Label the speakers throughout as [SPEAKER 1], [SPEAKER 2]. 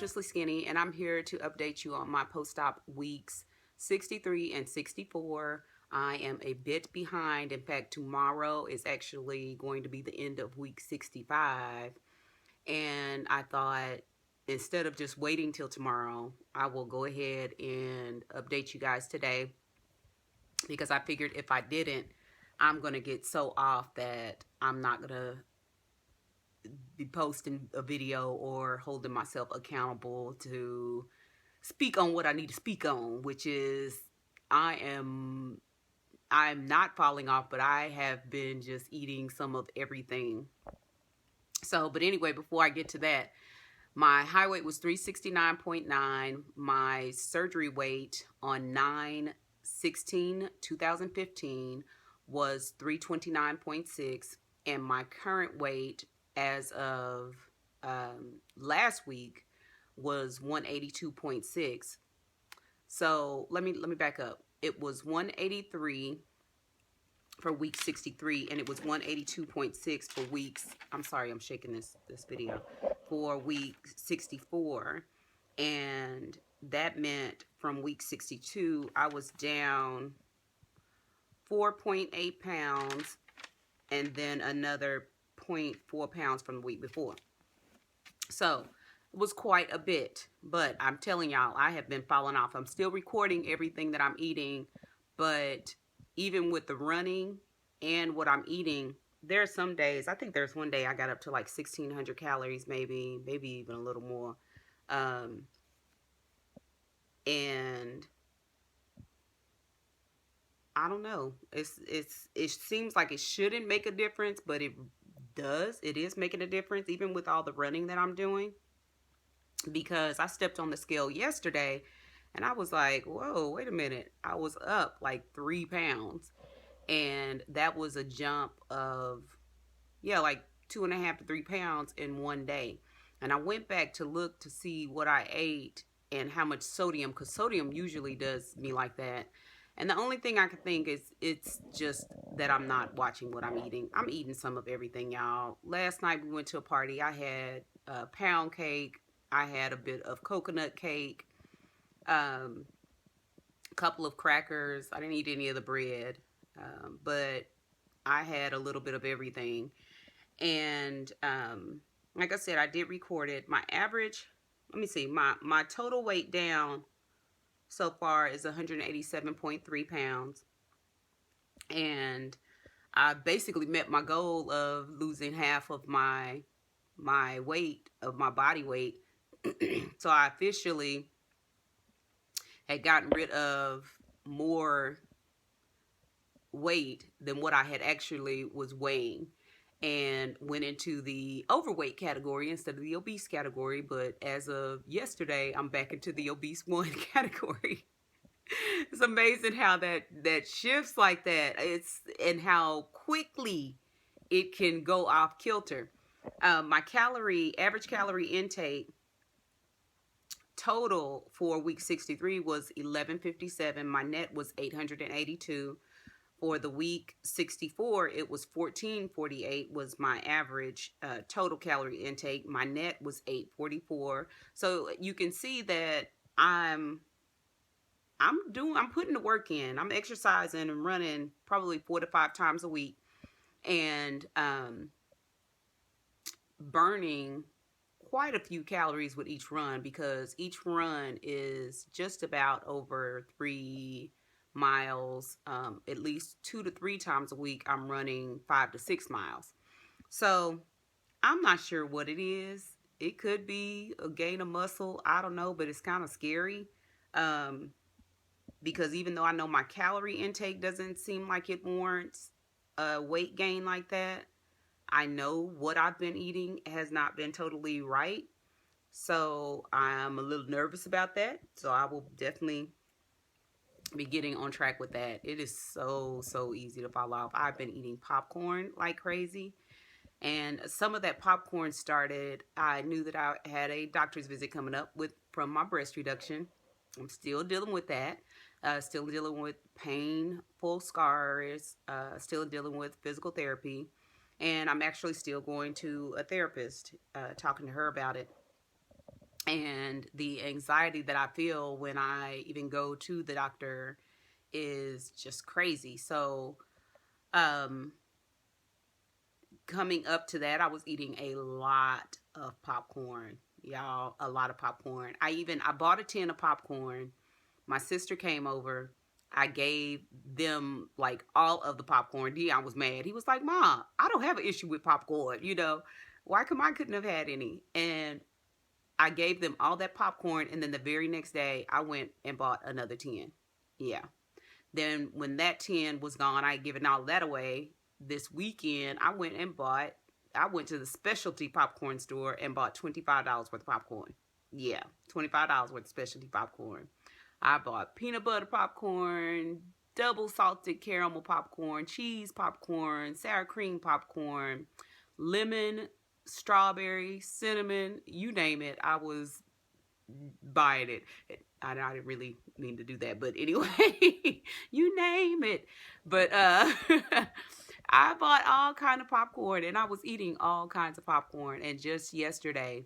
[SPEAKER 1] Honestly Skinny, and I'm here to update you on my post-op weeks 63 and 64. I am a bit behind. In fact, tomorrow is actually going to be the end of week 65. And I thought instead of just waiting till tomorrow, I will go ahead and update you guys today, because I figured if I didn't, I'm going to get so off that I'm not going to be posting a video or holding myself accountable to speak on what I need to speak on, which is I'm not falling off, but I have been just eating some of everything. So, but anyway, before I get to that, my high weight was 369.9. My surgery weight on 9/16/2015 was 329.6. And my current weight as of last week was 182.6. So let me back up. It was 183 for week 63, and it was 182.6 for weeks. I'm sorry, I'm shaking this video, for week 64. And that meant from week 62 I was down 4.8 pounds, and then another 0.4 pounds from the week before. So it was quite a bit, but I'm telling y'all, I have been falling off. I'm still recording everything that I'm eating, but even with the running and what I'm eating, there are some days, I think there's one day I got up to like 1,600 calories, maybe even a little more. And I don't know. It seems like it shouldn't make a difference, but it does. It is making a difference, even with all the running that I'm doing. Because I stepped on the scale yesterday and I was like, whoa, wait a minute. I was up like 3 pounds. And that was a jump of, yeah, like 2.5 to 3 pounds in one day. And I went back to look to see what I ate and how much sodium, because sodium usually does me like that. And the only thing I can think is it's just that I'm not watching what I'm eating. I'm eating some of everything, y'all. Last night we went to a party. I had a pound cake. I had a bit of coconut cake, a couple of crackers. I didn't eat any of the bread, but I had a little bit of everything. And like I said, I did record it. My average, let me see, my total weight down so far is 187.3 pounds. And I basically met my goal of losing half of my weight, of my body weight. So I officially had gotten rid of more weight than what I had actually was weighing, and went into the overweight category instead of the obese category. But as of yesterday, I'm back into the obese 1 category. It's amazing how that shifts like that. And how quickly it can go off kilter. My average calorie intake total for week 63 was 1157. My net was 882. For the week 64, it was 1448 was my average total calorie intake. My net was 844. So you can see that I'm putting the work in. I'm exercising and running probably 4 to 5 times a week, and burning quite a few calories with each run, because each run is just about over 3 miles. At least 2 to 3 times a week I'm running 5 to 6 miles. So I'm not sure what it is. It could be a gain of muscle, I don't know, but it's kind of scary, because even though I know my calorie intake doesn't seem like it warrants a weight gain like that, I know what I've been eating has not been totally right. So I'm a little nervous about that. So I will definitely be getting on track with that. It is so easy to fall off. I've been eating popcorn like crazy. And some of that popcorn started, I knew that I had a doctor's visit coming up from my breast reduction. I'm still dealing with that. Still dealing with painful scars. Still dealing with physical therapy. And I'm actually still going to a therapist, talking to her about it. And the anxiety that I feel when I even go to the doctor is just crazy. So, um, coming up to that, I was eating a lot of popcorn, y'all, a lot of popcorn. I bought a tin of popcorn. My sister came over. I gave them like all of the popcorn. Dion was mad. He was like, "Mom, I don't have an issue with popcorn. Why come I couldn't have had any?" And I gave them all that popcorn, and then the very next day, I went and bought another tin. Yeah. Then when that tin was gone, I had given all that away. This weekend, I went to the specialty popcorn store and bought $25 worth of popcorn. Yeah, $25 worth of specialty popcorn. I bought peanut butter popcorn, double salted caramel popcorn, cheese popcorn, sour cream popcorn, lemon, strawberry, cinnamon, you name it. I was buying it. I didn't really mean to do that, but anyway, you name it. But I bought all kind of popcorn, and I was eating all kinds of popcorn. And just yesterday,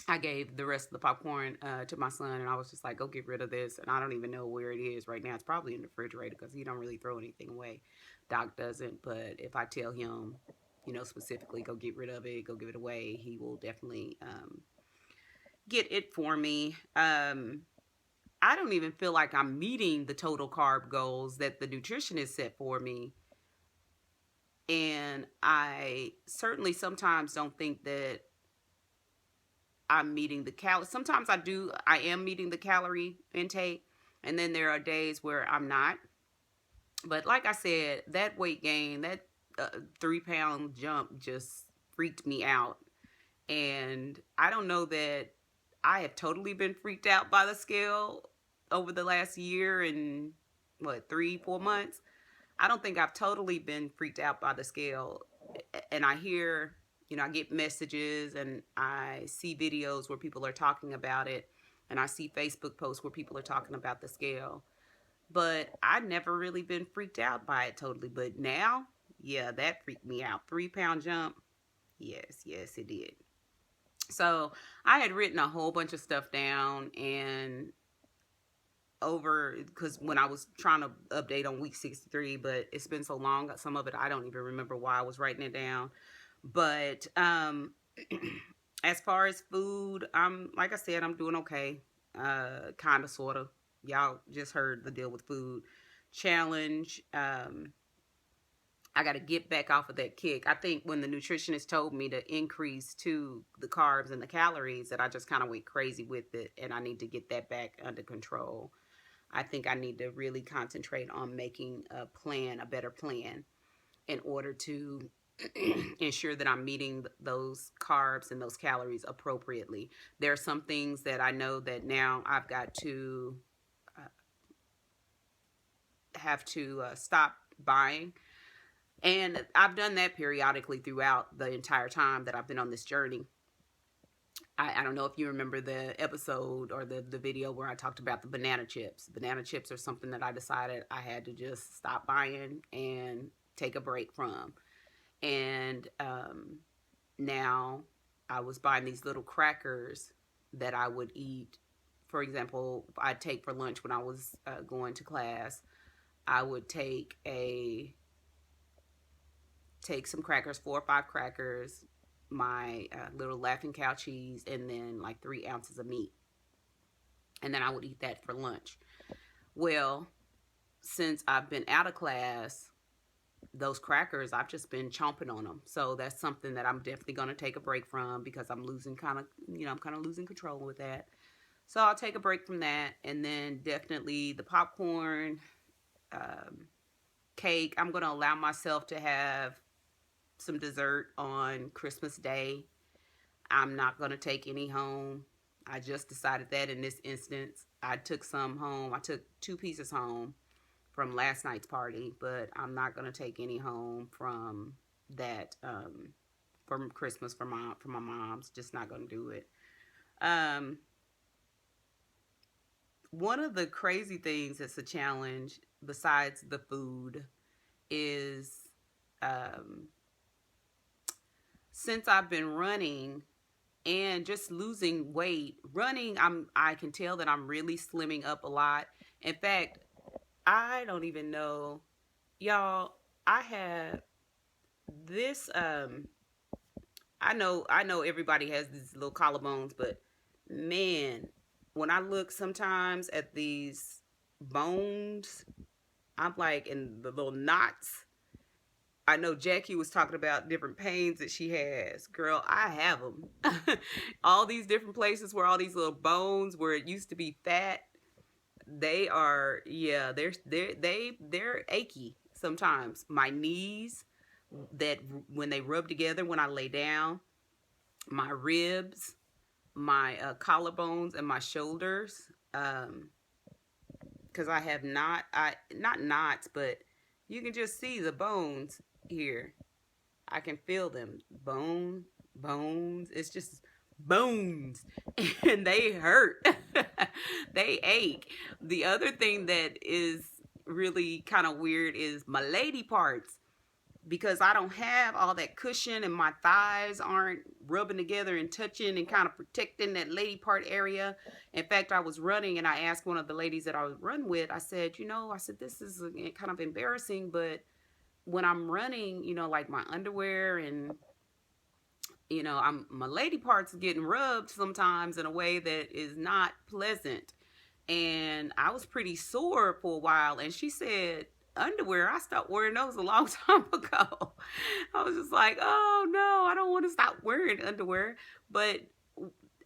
[SPEAKER 1] I gave the rest of the popcorn to my son, and I was just like, "Go get rid of this." And I don't even know where it is right now. It's probably in the refrigerator because he don't really throw anything away. Doc doesn't, but if I tell him, specifically, go get rid of it, go give it away, he will definitely get it for me. I don't even feel like I'm meeting the total carb goals that the nutritionist set for me. And I certainly sometimes don't think that I'm meeting the calorie. Sometimes I am meeting the calorie intake. And then there are days where I'm not. But like I said, that weight gain, that 3 pound jump just freaked me out. And I don't know that I have totally been freaked out by the scale over the last year and 3, 4 months. I don't think I've totally been freaked out by the scale. And I hear, I get messages and I see videos where people are talking about it. And I see Facebook posts where people are talking about the scale. But I never really been freaked out by it totally. But now, yeah, that freaked me out. 3 pound jump. Yes, it did. So I had written a whole bunch of stuff down and over because when I was trying to update on week 63, but it's been so long, some of it I don't even remember why I was writing it down. But as far as food, I'm like I said, I'm doing okay. Kind of, sort of. Y'all just heard the deal with food challenge. I got to get back off of that kick. I think when the nutritionist told me to increase to the carbs and the calories, that I just kind of went crazy with it, and I need to get that back under control. I think I need to really concentrate on making a better plan, in order to ensure that I'm meeting those carbs and those calories appropriately. There are some things that I know that now I've got to stop buying. And I've done that periodically throughout the entire time that I've been on this journey. I don't know if you remember the episode or the video where I talked about the banana chips. Banana chips are something that I decided I had to just stop buying and take a break from. And now I was buying these little crackers that I would eat. For example, I'd take for lunch when I was going to class. I would take some crackers, 4 or 5 crackers, my little Laughing Cow cheese, and then like 3 ounces of meat. And then I would eat that for lunch. Well, since I've been out of class, those crackers, I've just been chomping on them. So that's something that I'm definitely going to take a break from, because I'm kind of losing control with that. So I'll take a break from that. And then definitely the popcorn, cake. I'm going to allow myself to have some dessert on Christmas Day. I'm not going to take any home. I just decided that in this instance. I took some home. I took 2 pieces home from last night's party, but I'm not going to take any home from that, from Christmas from my mom's. Just not going to do it. One of the crazy things that's a challenge besides the food is, since I've been running and just losing weight. Running, I can tell that I'm really slimming up a lot. In fact, I don't even know, y'all. I have this. I know everybody has these little collarbones, but man, when I look sometimes at these bones, I'm like, in the little knots. I know Jackie was talking about different pains that she has. Girl, I have them. All these different places where all these little bones where it used to be fat, they are, yeah, they're achy sometimes. My knees, that when they rub together when I lay down, my ribs, my collarbones, and my shoulders. Because I have not knots, but you can just see the bones here. I can feel them. Bones. It's just bones. And they hurt. They ache. The other thing that is really kind of weird is my lady parts, because I don't have all that cushion and my thighs aren't rubbing together and touching and kind of protecting that lady part area. In fact, I was running and I asked one of the ladies that I was run with, I said, this is kind of embarrassing, but when I'm running, like my underwear and my lady parts getting rubbed sometimes in a way that is not pleasant. And I was pretty sore for a while. And she said, underwear, I stopped wearing those a long time ago. I was just like, oh no, I don't want to stop wearing underwear. But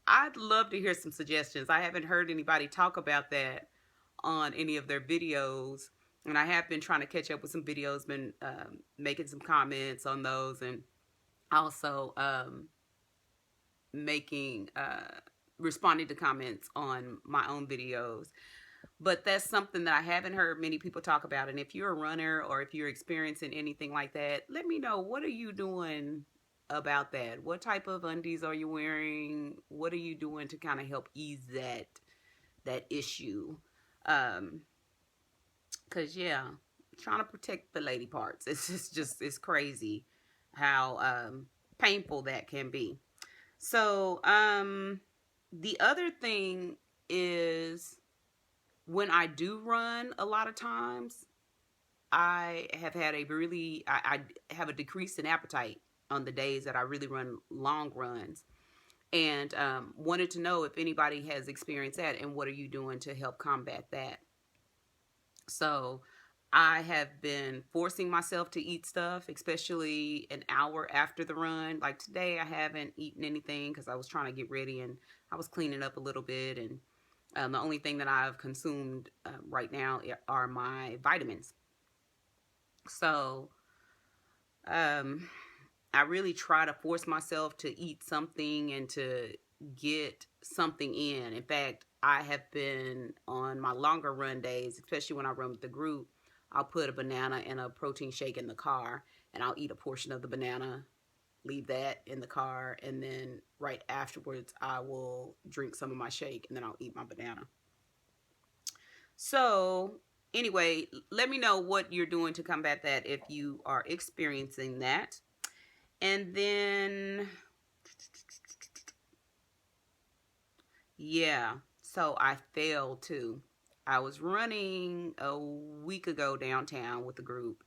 [SPEAKER 1] I'd love to hear some suggestions. I haven't heard anybody talk about that on any of their videos. And I have been trying to catch up with some videos, been making some comments on those, and also making responding to comments on my own videos. But that's something that I haven't heard many people talk about. And if you're a runner or if you're experiencing anything like that, let me know, what are you doing about that? What type of undies are you wearing? What are you doing to kind of help ease that issue? Cause yeah, trying to protect the lady parts. It's just it's crazy how painful that can be. So the other thing is, when I do run, a lot of times I have had I have a decrease in appetite on the days that I really run long runs, and wanted to know if anybody has experienced that and what are you doing to help combat that. So I have been forcing myself to eat stuff, especially an hour after the run. Like today, I haven't eaten anything because I was trying to get ready and I was cleaning up a little bit. And the only thing that I've consumed right now are my vitamins. So um, I really try to force myself to eat something and to get something in. In fact, I have been on my longer run days, especially when I run with the group, I'll put a banana and a protein shake in the car, and I'll eat a portion of the banana, leave that in the car, and then right afterwards, I will drink some of my shake, and then I'll eat my banana. So, anyway, let me know what you're doing to combat that if you are experiencing that. And then, yeah, so I failed too. I was running a week ago downtown with a group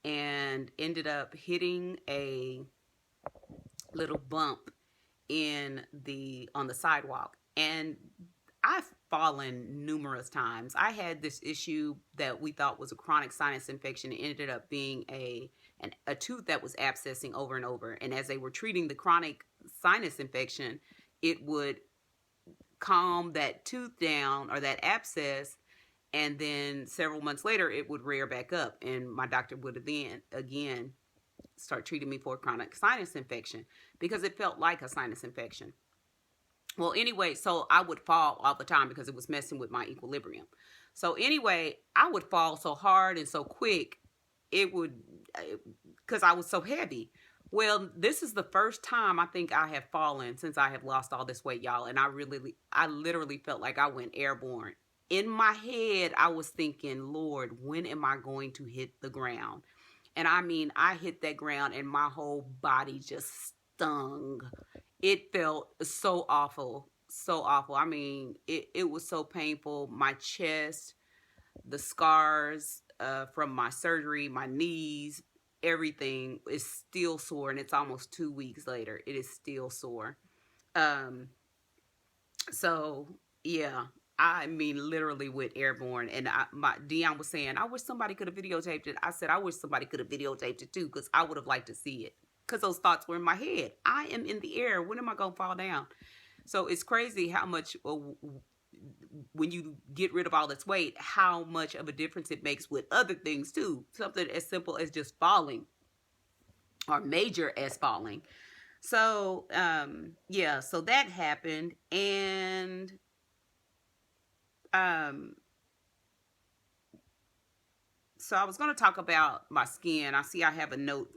[SPEAKER 1] and ended up hitting a little bump on the sidewalk. And I've fallen numerous times. I had this issue that we thought was a chronic sinus infection. It ended up being a tooth that was abscessing over and over. And as they were treating the chronic sinus infection, it would calm that tooth down or that abscess, and then several months later it would rear back up, and my doctor would then again start treating me for a chronic sinus infection because it felt like a sinus infection. Well, anyway, so I would fall all the time because it was messing with my equilibrium. So anyway, I would fall so hard and so quick, it would, because I was so heavy. Well, this is the first time I think I have fallen since I have lost all this weight, y'all. And I literally felt like I went airborne. In my head, I was thinking, Lord, when am I going to hit the ground? And I mean, I hit that ground and my whole body just stung. It felt so awful, so awful. I mean, it was so painful. My chest, the scars from my surgery, my knees, everything is still sore, and it's almost 2 weeks later. It is still sore. Um, so yeah, I mean, literally with airborne, and my Dion was saying, I wish somebody could have videotaped it. I said, I wish somebody could have videotaped it too, because I would have liked to see it. Because those thoughts were in my head. I am in the air. When am I gonna fall down? So it's crazy how much when you get rid of all this weight, how much of a difference it makes with other things too. Something as simple as just falling, or major as falling. So yeah, so that happened, and um so I was going to talk about my skin. I see I have a note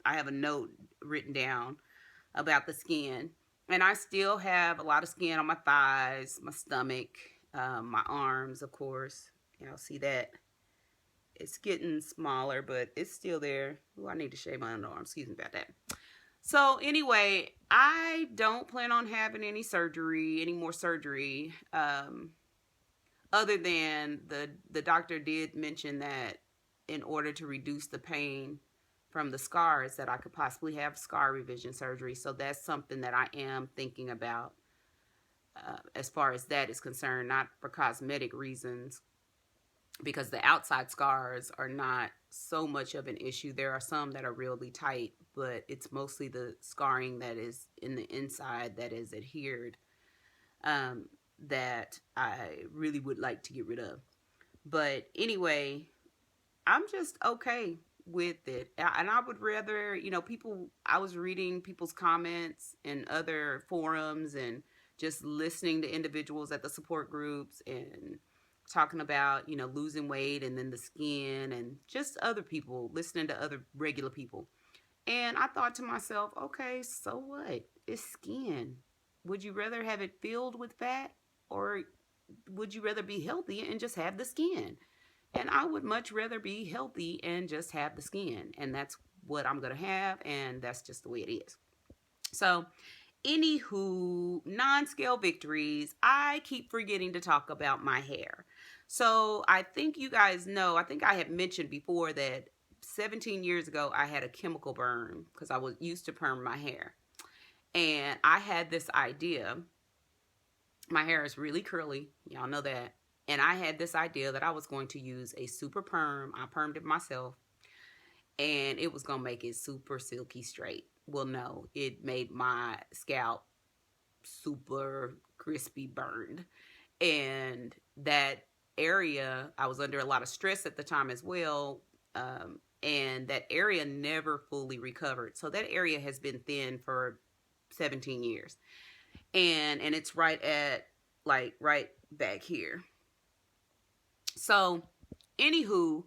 [SPEAKER 1] I have a note written down about the skin. And I still have a lot of skin on my thighs, my stomach, my arms, of course. Y'all see that? It's getting smaller, but it's still there. Ooh, I need to shave my underarm. Excuse me about that. So anyway, I don't plan on having any more surgery. Other than the doctor did mention that in order to reduce the pain from the scars, that I could possibly have scar revision surgery. So that's something that I am thinking about, as far as that is concerned, not for cosmetic reasons, because the outside scars are not so much of an issue. There are some that are really tight, but it's mostly the scarring that is in the inside that is adhered, um, that I really would like to get rid of. But anyway, I'm just okay with it. And I would rather, people, I was reading people's comments in other forums, and just listening to individuals at the support groups, and talking about, losing weight, and then the skin, and just other people, listening to other regular people. And I thought to myself, okay, so what? It's skin. Would you rather have it filled with fat, or would you rather be healthy and just have the skin? And I would much rather be healthy and just have the skin. And that's what I'm going to have. And that's just the way it is. So, anywho, non-scale victories. I keep forgetting to talk about my hair. So, I think you guys know, I think I had mentioned before that 17 years ago, I had a chemical burn because I was used to perm my hair. And I had this idea. My hair is really curly. Y'all know that. And I had this idea that I was going to use a super perm. I permed it myself. And it was going to make it super silky straight. Well, no, it made my scalp super crispy burned. And that area, I was under a lot of stress at the time as well. And that area never fully recovered. So that area has been thin for 17 years. And it's right at, like, right back here. So, anywho,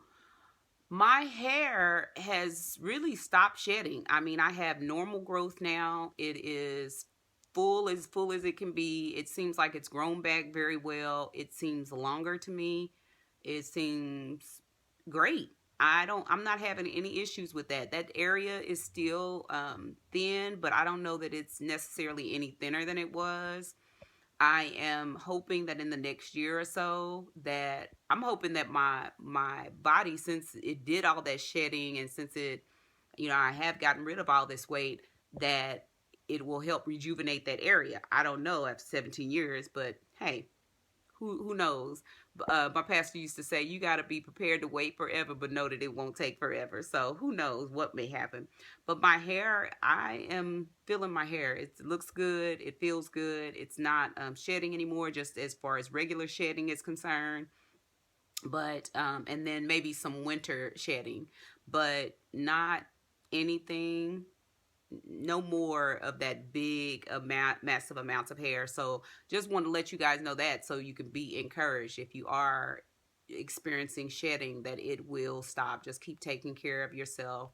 [SPEAKER 1] my hair has really stopped shedding. I mean, I have normal growth now. It is full as it can be. It seems like it's grown back very well. It seems longer to me. It seems great. I'm not having any issues with that. That area is still thin, but I don't know that it's necessarily any thinner than it was. I am hoping that in the next year or so, that I'm hoping that my body, since it did all that shedding, and since it, I have gotten rid of all this weight, that it will help rejuvenate that area. I don't know after 17 years, but hey, who knows? My pastor used to say, you got to be prepared to wait forever, but know that it won't take forever. So who knows what may happen. But my hair, I am feeling my hair. It looks good. It feels good. It's not shedding anymore, just as far as regular shedding is concerned. But and then maybe some winter shedding, but not anything, no more of that big amount, massive amounts of hair. So just want to let you guys know that, so you can be encouraged if you are experiencing shedding, that it will stop. Just keep taking care of yourself.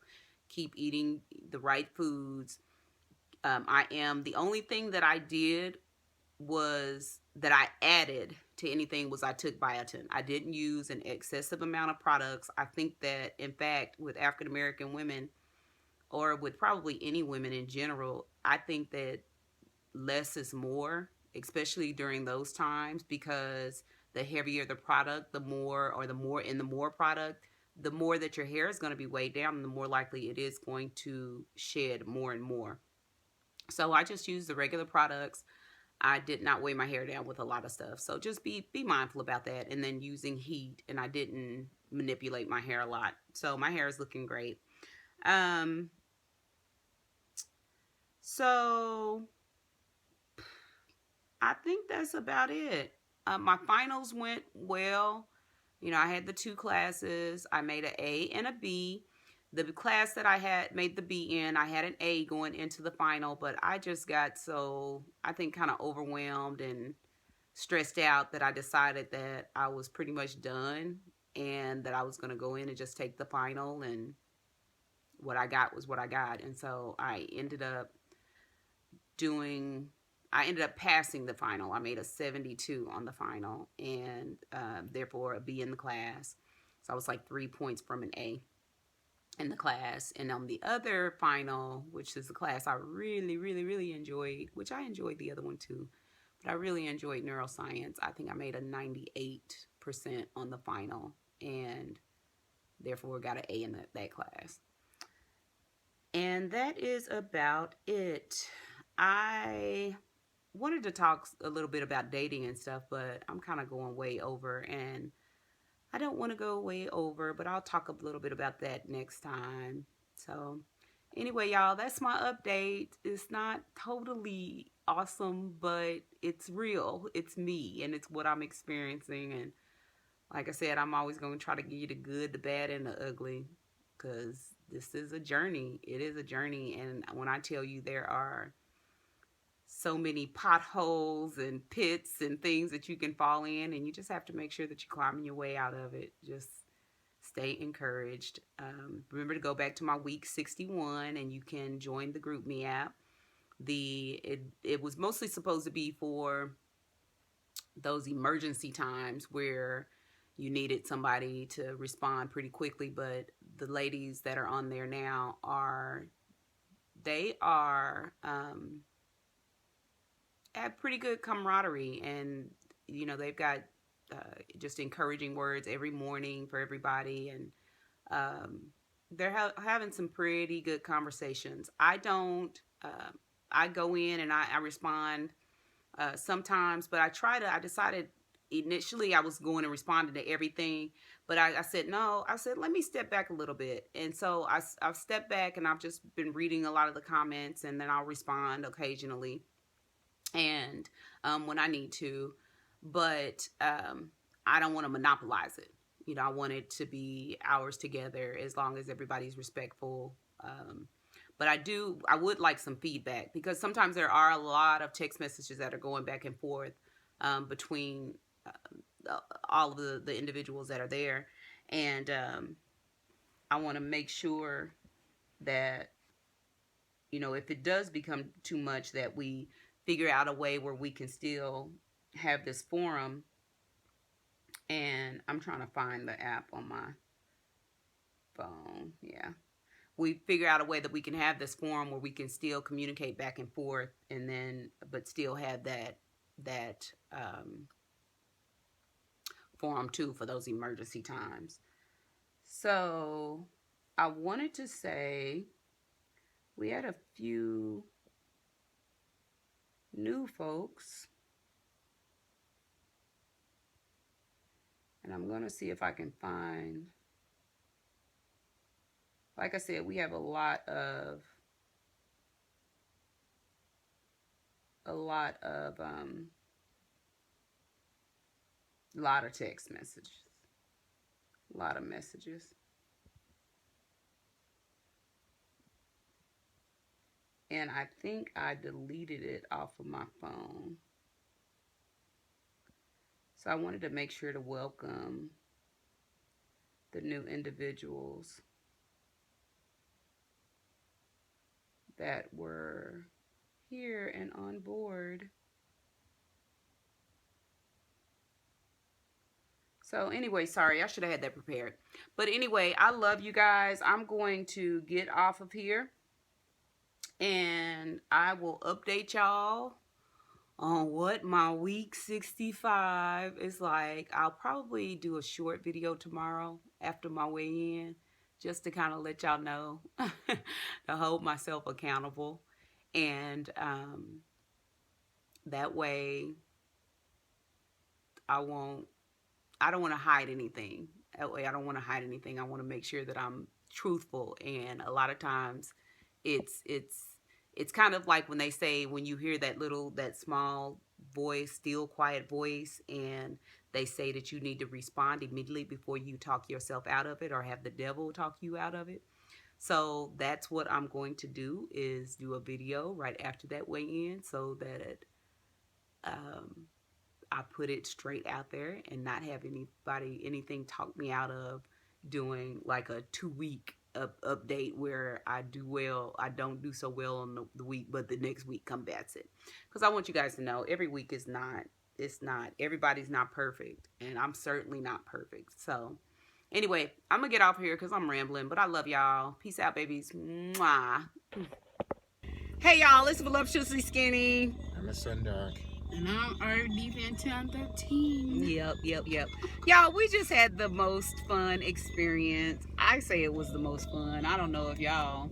[SPEAKER 1] Keep eating the right foods. The only thing that I did was that I added to anything was I took biotin. I didn't use an excessive amount of products. I think that, in fact, with African American women, or with probably any women in general, I think that less is more, especially during those times, because the heavier the product, the more product, the more that your hair is going to be weighed down, and the more likely it is going to shed more and more. So I just use the regular products. I did not weigh my hair down with a lot of stuff. So just be mindful about that. And then using heat, and I didn't manipulate my hair a lot. So my hair is looking great. Um so I think that's about it. My finals went well. You know, I had the two classes. I made an A and a B. The class that I had made the B in, I had an A going into the final, but I just got so, I think, kind of overwhelmed and stressed out that I decided that I was pretty much done and that I was going to go in and just take the final, and what I got was what I got. And so doing I ended up passing the final. I made a 72 on the final, and therefore a B in the class. So I was like 3 points from an A in the class. And on the other final, which is the class I really, really, really enjoyed, which I enjoyed the other one too, but I really enjoyed neuroscience. I think I made a 98% on the final, and therefore got an A in that class. And that is about it. I wanted to talk a little bit about dating and stuff, but I'm kind of going way over, and I don't want to go way over, but I'll talk a little bit about that next time. So, anyway, y'all, that's my update. It's not totally awesome, but it's real. It's me, and it's what I'm experiencing. And like I said, I'm always going to try to give you the good, the bad, and the ugly, because this is a journey. It is a journey. And when I tell you there are so many potholes and pits and things that you can fall in, and you just have to make sure that you're climbing your way out of it. Just stay encouraged. Remember to go back to my week 61, and you can join the GroupMe app. It was mostly supposed to be for those emergency times where you needed somebody to respond pretty quickly, but the ladies that are on there now are have pretty good camaraderie, and they've got just encouraging words every morning for everybody, and they're having some pretty good conversations. I don't I go in and I respond sometimes, but I decided initially I was going and responding to everything, but I said no. I said, let me step back a little bit, and so I've stepped back, and I've just been reading a lot of the comments, and then I'll respond occasionally, and when I need to, but I don't want to monopolize it. I want it to be ours together, as long as everybody's respectful. But I would like some feedback, because sometimes there are a lot of text messages that are going back and forth between all of the individuals that are there. And I want to make sure that, if it does become too much, that we figure out a way where we can still have this forum. And I'm trying to find the app on my phone. Yeah. We figure out a way that we can have this forum where we can still communicate back and forth, and then, but still have that forum too for those emergency times. So I wanted to say we had a few new folks, and I'm going to see if I can find, like I said, we have a lot of text messages, a lot of messages. And I think I deleted it off of my phone. So I wanted to make sure to welcome the new individuals that were here and on board. So anyway, sorry, I should have had that prepared. But anyway, I love you guys. I'm going to get off of here. And I will update y'all on what my week 65 is like. I'll probably do a short video tomorrow after my weigh-in, just to kind of let y'all know, to hold myself accountable. And that way I don't want to hide anything. That way I don't want to hide anything. I want to make sure that I'm truthful. And a lot of times it's kind of like when they say, when you hear that small voice, still quiet voice, and they say that you need to respond immediately before you talk yourself out of it or have the devil talk you out of it. So that's what I'm going to do, is do a video right after that weigh-in, so that I put it straight out there and not have anything talk me out of doing like a 2-week update where I don't do so well on the week, but the next week combats it. Because I want you guys to know, every week is not, everybody's not perfect, and I'm certainly not perfect. So anyway, I'm gonna get off here because I'm rambling, but I love y'all. Peace out, babies. Mwah. Hey y'all, it's Voluptuously Skinny.
[SPEAKER 2] I'm a Sundog.
[SPEAKER 3] And I'm RD Fantan 13.
[SPEAKER 1] Yep. Y'all, we just had the most fun experience. I say it was the most fun. I don't know if y'all,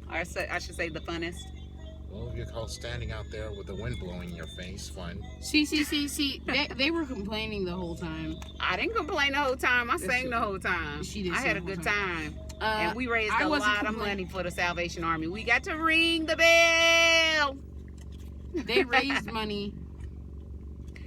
[SPEAKER 1] I should say the funnest.
[SPEAKER 2] Well, you call standing out there with the wind blowing in your face fun.
[SPEAKER 3] See. They were complaining the whole time.
[SPEAKER 1] I didn't complain the whole time. I sang the whole time. I had a good time. And we raised a lot of money for the Salvation Army. We got to ring the bell.
[SPEAKER 3] They raised money.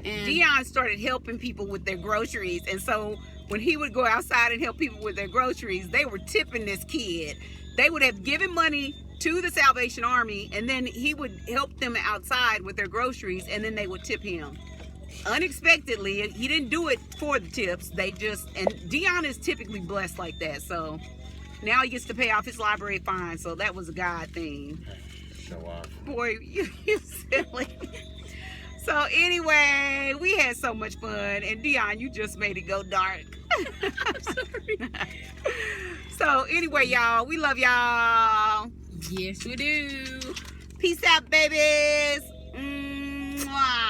[SPEAKER 3] And
[SPEAKER 1] Dion started helping people with their groceries, and so when he would go outside and help people with their groceries, they were tipping this kid. They would have given money to the Salvation Army, and then he would help them outside with their groceries, and then they would tip him. Unexpectedly, he didn't do it for the tips. And Dion is typically blessed like that, so now he gets to pay off his library fine, so that was a God thing.
[SPEAKER 2] Show off.
[SPEAKER 1] Boy, you silly. So anyway, we had so much fun, and Dion, you just made it go dark.
[SPEAKER 3] I'm sorry.
[SPEAKER 1] So anyway, y'all, we love y'all.
[SPEAKER 3] Yes, we do.
[SPEAKER 1] Peace out, babies. Mwah.